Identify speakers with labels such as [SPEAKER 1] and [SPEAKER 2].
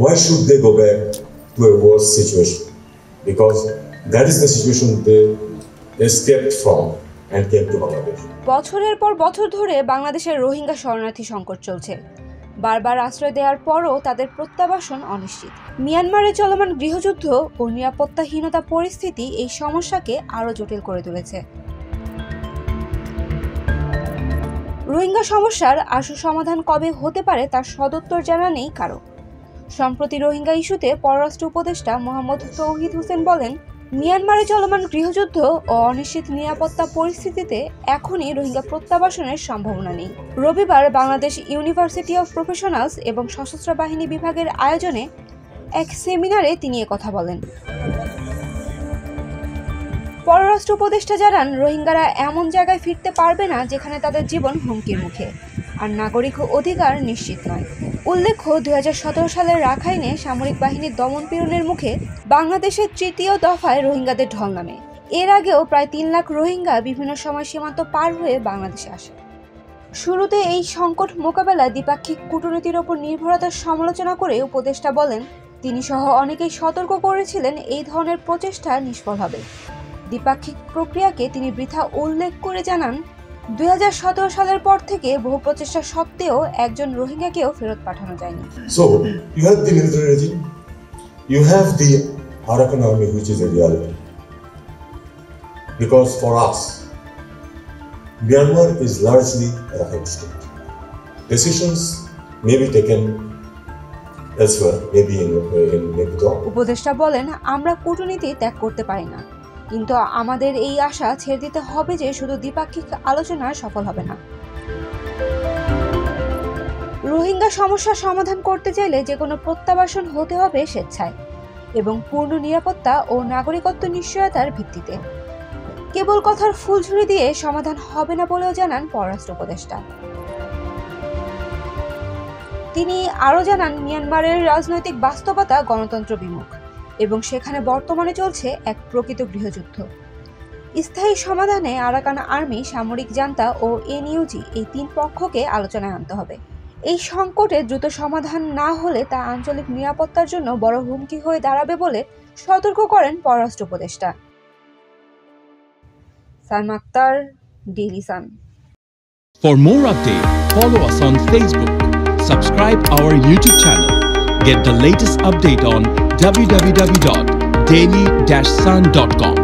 [SPEAKER 1] why should they go back to a worse situation? Because that is the situation they escaped from and came to Bangladesh.
[SPEAKER 2] বছরের পর বছর ধরে বাংলাদেশের রোহিঙ্গা শরণার্থী সংকট চলছে। বারবার আশ্রয় দেওয়ার পরও তাদের প্রত্যাবাসন অনিশ্চিত। মিয়ানমারে চলমান গৃহযুদ্ধ ও নিরাপত্তাহীনতা পরিস্থিতি এই সমস্যাকে আরও জটিল করে তুলেছে। রোহিঙ্গা সমস্যার আশু সমাধান কবে হতে পারে তার সদুত্তর জানা নেই কারো। সম্প্রতি রোহিঙ্গা ইস্যুতে পররাষ্ট্র উপদেষ্টা মোহাম্মদ তৌহিদ হোসেন বলেন, মিয়ানমারে চলমান গৃহযুদ্ধ ও অনিশ্চিত নিরাপত্তা পরিস্থিতিতে এখনই রোহিঙ্গা প্রত্যাবাসনের সম্ভাবনা নেই। রবিবার বাংলাদেশ ইউনিভার্সিটি অফ প্রফেশনালস এবং সশস্ত্র বাহিনী বিভাগের আয়োজনে এক সেমিনারে তিনি একথা বলেন। পররাষ্ট্র উপদেষ্টা জানান, রোহিঙ্গারা এমন জায়গায় ফিরতে পারবে না যেখানে তাদের জীবন হুমকির মুখে আর নাগরিক অধিকার নিশ্চিত নয়। উল্লেখ্য, 2017 সালের রাখাইনে সামরিক বাহিনীর দমনপীড়নের মুখে বাংলাদেশের তৃতীয় দফায় রোহিঙ্গাদের ঢল নামে। এর আগেও প্রায় 3 লাখ রোহিঙ্গা বিভিন্ন সময় সীমান্ত পার হয়ে বাংলাদেশে আসে। শুরুতে এই সংকট মোকাবেলায় দ্বিপাক্ষিক কূটনীতির ওপর নির্ভরতার সমালোচনা করে উপদেষ্টা বলেন, তিনি সহ অনেকেই সতর্ক করেছিলেন এই ধরনের প্রচেষ্টা নিষ্ফল হবে। দ্বিপাক্ষিক প্রক্রিয়াকে তিনি বৃথা উল্লেখ করে জানান, 2017 সালের পর থেকে বহু প্রচেষ্টা সত্ত্বেও একজন রোহিঙ্গাকেও ফেরত পাঠানো যায়নি।
[SPEAKER 1] So, you have the military regime, you have the Arakan army, which is a reality. Because for us, Myanmar is largely a Rakhine state. Decisions may be taken elsewhere, maybe in Nepal.
[SPEAKER 2] উপদেষ্টা বলেন, আমরা কূটনীতি ত্যাগ করতে পারি না, কিন্তু আমাদের এই আশা ছেড়ে দিতে হবে যে শুধু দ্বিপাক্ষিক আলোচনা সফল হবে না। রোহিঙ্গা সমস্যা সমাধান করতে চাইলে যে কোনো প্রত্যাবাসন হতে হবে স্বেচ্ছায় এবং পূর্ণ নিরাপত্তা ও নাগরিকত্ব নিশ্চয়তার ভিত্তিতে। কেবল কথার ফুলঝুরি দিয়ে সমাধান হবে না বলেও জানান পররাষ্ট্র উপদেষ্টা। তিনি আরও জানান, মিয়ানমারের রাজনৈতিক বাস্তবতা গণতন্ত্র বিমুখ এবং সেখানে বর্তমানে চলছে এক প্রকৃত গৃহযুদ্ধ। স্থায়ী সমাধানে আরাকান আর্মি, সামরিক জান্তা ও এনইউজি এই 3 পক্ষকে আলোচনায় আনতে হবে। এই সংকটে দ্রুত সমাধান না হলে তা আঞ্চলিক নিরাপত্তার জন্য বড় হুমকি হয়ে দাঁড়াবে বলে সতর্ক করেন পররাষ্ট্র উপদেষ্টা। Saima Akter, daily sun.
[SPEAKER 3] For more updates, follow us on Facebook, subscribe our YouTube channel, get the latest update on www.daily-sun.com.